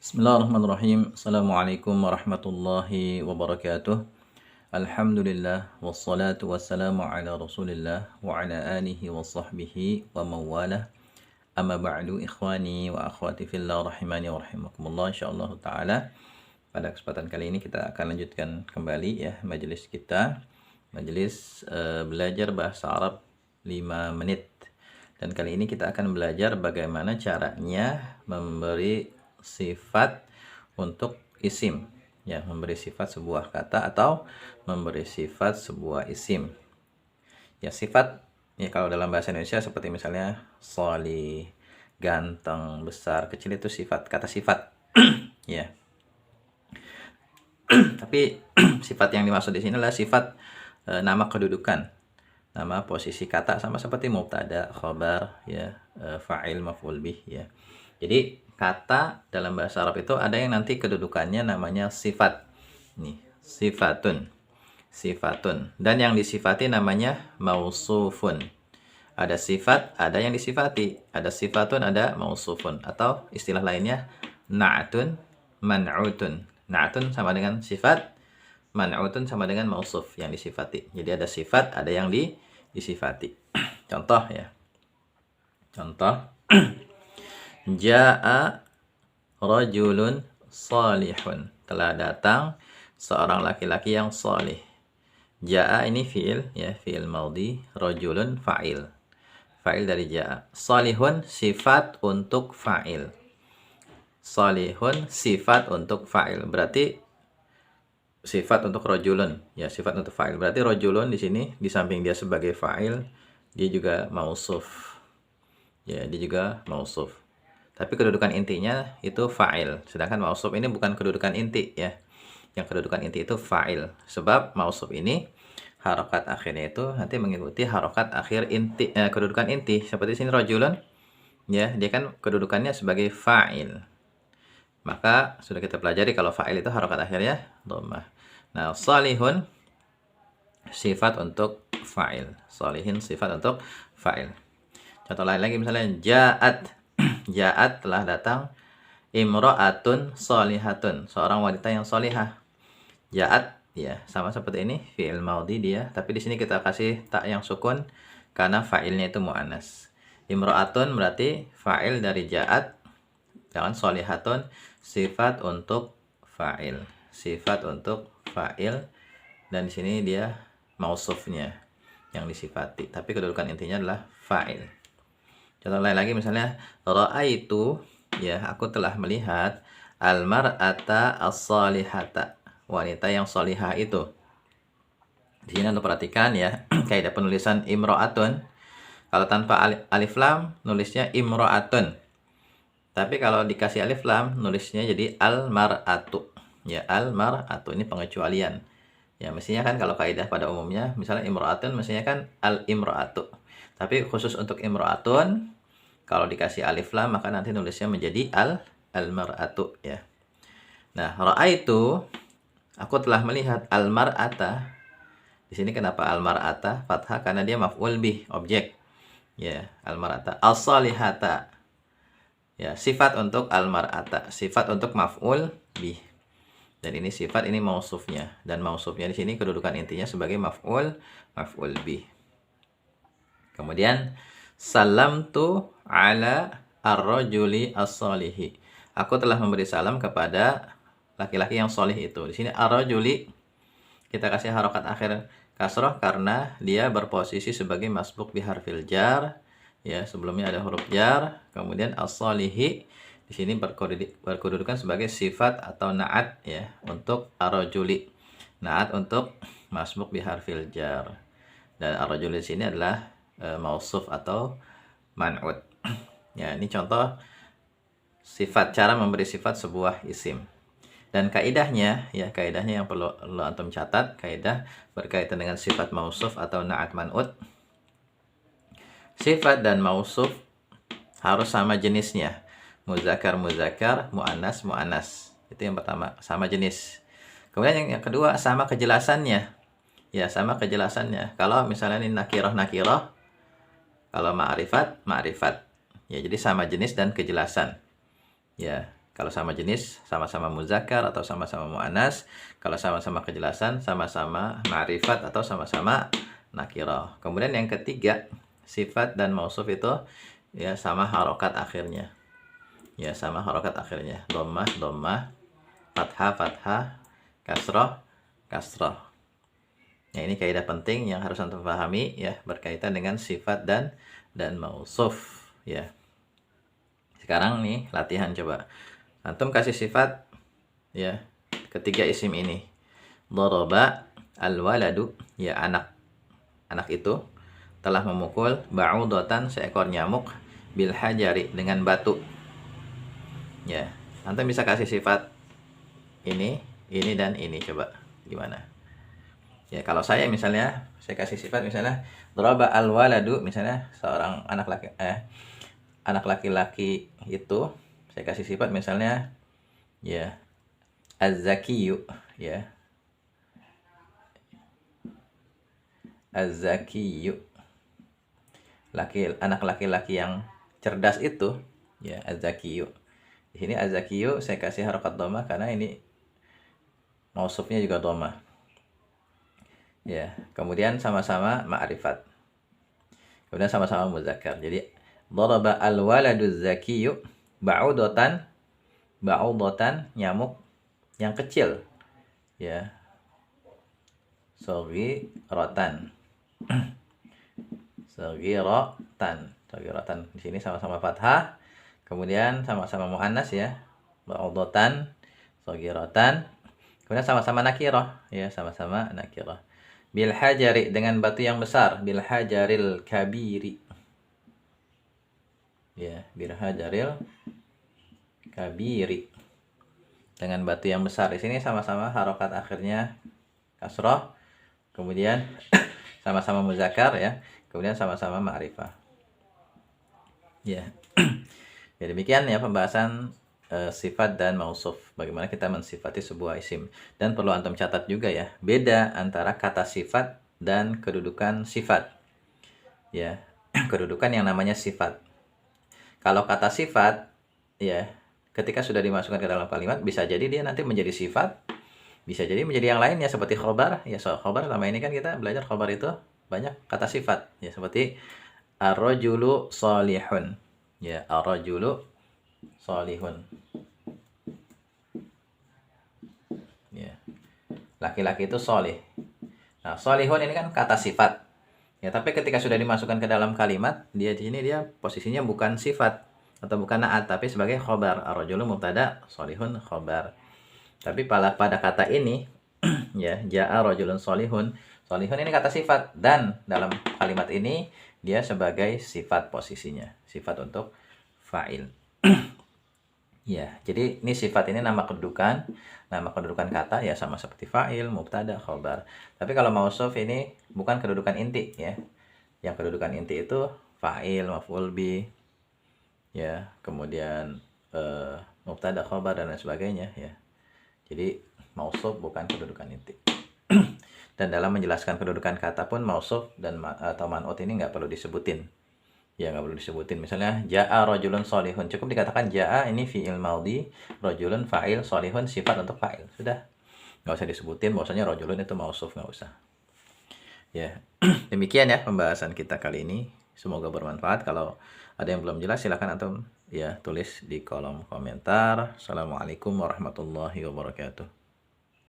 Bismillahirrahmanirrahim. Assalamualaikum warahmatullahi wabarakatuh. Alhamdulillah wassalatu wassalamu ala Rasulillah wa ala alihi wa sahbihi wa mawalah. Amma ba'du ikhwani wa akhwati fillah rahimani wa rahimakumullah. Insyaallah taala pada kesempatan kali ini kita akan lanjutkan kembali ya majelis kita. Majelis belajar bahasa Arab 5 menit. Dan kali ini kita akan belajar bagaimana caranya memberi sifat untuk isim, ya, memberi sifat sebuah kata atau memberi sifat sebuah isim. Ya, sifat ya kalau dalam bahasa Indonesia seperti misalnya sholih, ganteng, besar, kecil itu sifat, kata sifat. Ya. Tapi sifat yang dimaksud di sini adalah sifat nama kedudukan. Nama posisi kata sama seperti mubtada, khabar, ya, fa'il, maf'ul bih, ya. Jadi kata dalam bahasa Arab itu ada yang nanti kedudukannya namanya sifat. Nih, sifatun. Sifatun. Dan yang disifati namanya mausufun. Ada sifat, ada yang disifati. Ada sifatun, ada mausufun. Atau istilah lainnya na'atun, man'utun. Na'atun sama dengan sifat, man'utun sama dengan mausuf yang disifati. Jadi ada sifat, ada yang disifati. Contoh ya. Contoh. Ja'a rajulun salihun. Telah datang seorang laki-laki yang salih. Ja'a ini fi'il ya, fi'il maudhi, rajulun fa'il. Fa'il dari ja'a. Salihun sifat untuk fa'il. Salihun sifat untuk fa'il. Berarti sifat untuk rajulun ya, sifat untuk fa'il. Berarti rajulun di sini di samping dia sebagai fa'il, dia juga mausuf. Ya, dia juga mausuf. Tapi kedudukan intinya itu fa'il. Sedangkan mausuf ini bukan kedudukan inti ya. Yang kedudukan inti itu fa'il. Sebab mausuf ini harokat akhirnya itu nanti mengikuti harokat akhir inti, kedudukan inti. Seperti sini rajulun ya, dia kan kedudukannya sebagai fa'il. Maka sudah kita pelajari kalau fa'il itu harokat akhirnya dhammah. Nah, salihun sifat untuk fa'il. Salihin sifat untuk fa'il. Contoh lain lagi misalnya ja'at. Ja'at telah datang imra'atun sholihatun, seorang wanita yang sholihah. Ja'at ya sama seperti ini fi'il maudhi dia, tapi di sini kita kasih tak yang sukun karena fa'ilnya itu muannas. Imra'atun berarti fa'il dari ja'at, jangan sholihatun sifat untuk fa'il. Sifat untuk fa'il dan di sini dia mausufnya yang disifati, tapi kedudukan intinya adalah fa'il. Contoh lain lagi misalnya ra'aitu ya, aku telah melihat al-mar'ata as-salihata, wanita yang salihah itu. Di sini Anda perhatikan ya, kaidah penulisan imra'atun. Kalau tanpa alif lam nulisnya imra'atun. Tapi kalau dikasih alif lam nulisnya jadi al-mar'atu. Ya, al-mar'atu ini pengecualian. Ya, mestinya kan kalau kaidah pada umumnya misalnya imra'atun mestinya kan al-imra'atu. Tapi khusus untuk imra'atun kalau dikasih alif lam maka nanti nulisnya menjadi al-mar'atu ya. Nah, ra'aitu aku telah melihat al-mar'ata. Di sini kenapa al-mar'ata fathah? Karena dia maf'ul bih, objek. Ya, al-mar'ata. As-salihata. Ya, sifat untuk al-mar'ata, sifat untuk maf'ul bih. Dan ini sifat, ini mausufnya. Dan mausufnya di sini kedudukan intinya sebagai maf'ul bih. Kemudian salamtu ala ar-rajuli as-solihi. Aku telah memberi salam kepada laki-laki yang solih itu. Di sini ar-rajuli kita kasih harokat akhir kasroh karena dia berposisi sebagai masbuk bi harfil jar. Ya, sebelumnya ada huruf jar. Kemudian as-solihi di sini berkedudukan sebagai sifat atau na'at ya untuk ar-rajuli. Na'at untuk masbuk bi harfil jar. Dan ar-rajuli di sini adalah mausuf atau man'ut. Ya, ini contoh sifat, cara memberi sifat sebuah isim. Dan kaidahnya ya, kaidahnya yang perlu antum catat, kaidah berkaitan dengan sifat mausuf atau na'at man'ut. Sifat dan mausuf harus sama jenisnya. Muzakkar muzakkar, muannas muannas. Itu yang pertama, sama jenis. Kemudian yang kedua sama kejelasannya. Ya, sama kejelasannya. Kalau misalnya ini nakirah nakirah, kalau ma'rifat, ma'rifat. Ya, jadi sama jenis dan kejelasan. Ya, Kalau sama jenis, sama-sama muzakkar atau sama-sama muannas. Kalau sama-sama kejelasan, sama-sama ma'rifat atau sama-sama nakirah. Kemudian yang ketiga, sifat dan mausuf itu ya sama harokat akhirnya. Ya, sama harokat akhirnya. Dhammah, dhammah, fathah, fathah, kasrah, kasrah. Ya, ini kaidah penting yang harus antum pahami ya, berkaitan dengan sifat dan mausuf ya. Sekarang nih latihan coba. Antum kasih sifat ya ketiga isim ini. Daraba al-waladu, ya anak. Anak itu telah memukul ba'udatan, seekor nyamuk, bil hajari, dengan batu. Ya, antum bisa kasih sifat ini dan ini, coba gimana? Ya, kalau saya misalnya saya kasih sifat misalnya daraba al-waladu, misalnya seorang anak laki-laki itu saya kasih sifat misalnya ya az-zakiyu, ya az-zakiyu, anak laki-laki yang cerdas itu ya az-zakiyu. Di sini az-zakiyu saya kasih harokat dhammah karena ini mausufnya juga dhammah ya. Kemudian sama-sama ma'rifat, kemudian sama-sama muzakkar. Jadi daraba al-waladu az-zakiyu ba'udatan, nyamuk yang kecil ya, saghiratan, saghiratan. Di sini sama-sama fathah, kemudian sama-sama muannas ya, ba'udatan, saghiratan, kemudian sama-sama nakirah ya, sama-sama nakirah. Bil hajari, dengan batu yang besar, bil hajaril kabiri ya, bil hajaril kabiri, dengan batu yang besar. Di sini sama-sama harokat akhirnya kasroh, kemudian sama-sama muzakkar ya, kemudian sama-sama ma'rifah ya. Ya, demikian ya pembahasan sifat dan mausuf, bagaimana kita mensifati sebuah isim. Dan perlu antum catat juga ya, beda antara kata sifat dan kedudukan sifat ya. Kedudukan yang namanya sifat, kalau kata sifat ya, ketika sudah dimasukkan ke dalam kalimat, bisa jadi dia nanti menjadi sifat, bisa jadi menjadi yang lainnya, seperti khobar ya. So, khobar selama ini kan kita belajar khobar itu banyak kata sifat ya, seperti ar-rajulu shalihun ya, ar-rajulu shalihun ya, laki-laki itu sholih. Nah, shalihun ini kan kata sifat ya, tapi ketika sudah dimasukkan ke dalam kalimat, dia di sini dia posisinya bukan sifat atau bukan naat, tapi sebagai khobar. Ar-rajulu mubtada, shalihun khobar. Tapi pada kata ini ya, ja'a rajulun shalihun, shalihun ini kata sifat, dan dalam kalimat ini dia sebagai sifat posisinya, sifat untuk fa'il. Ya, jadi ini sifat ini nama kedudukan kata ya, sama seperti fa'il, mubtada, khobar. Tapi kalau mausuf ini bukan kedudukan inti ya. Yang kedudukan inti itu fa'il, maf'ul bi ya, kemudian mubtada, khobar, dan lain sebagainya ya. Jadi mausuf bukan kedudukan inti. Dan dalam menjelaskan kedudukan kata pun mausuf dan atau man'ut ini nggak perlu disebutin ya, nggak perlu disebutin. Misalnya ja'a rajulun sholihun, cukup dikatakan ja'a ini fi'il maudhi, rajulun fa'il, sholihun sifat untuk fa'il, sudah, nggak usah disebutin bahwasanya rajulun itu mausuf, nggak usah ya. Demikian ya pembahasan kita kali ini, semoga bermanfaat. Kalau ada yang belum jelas silakan antum ya tulis di kolom komentar. Assalamualaikum warahmatullahi wabarakatuh.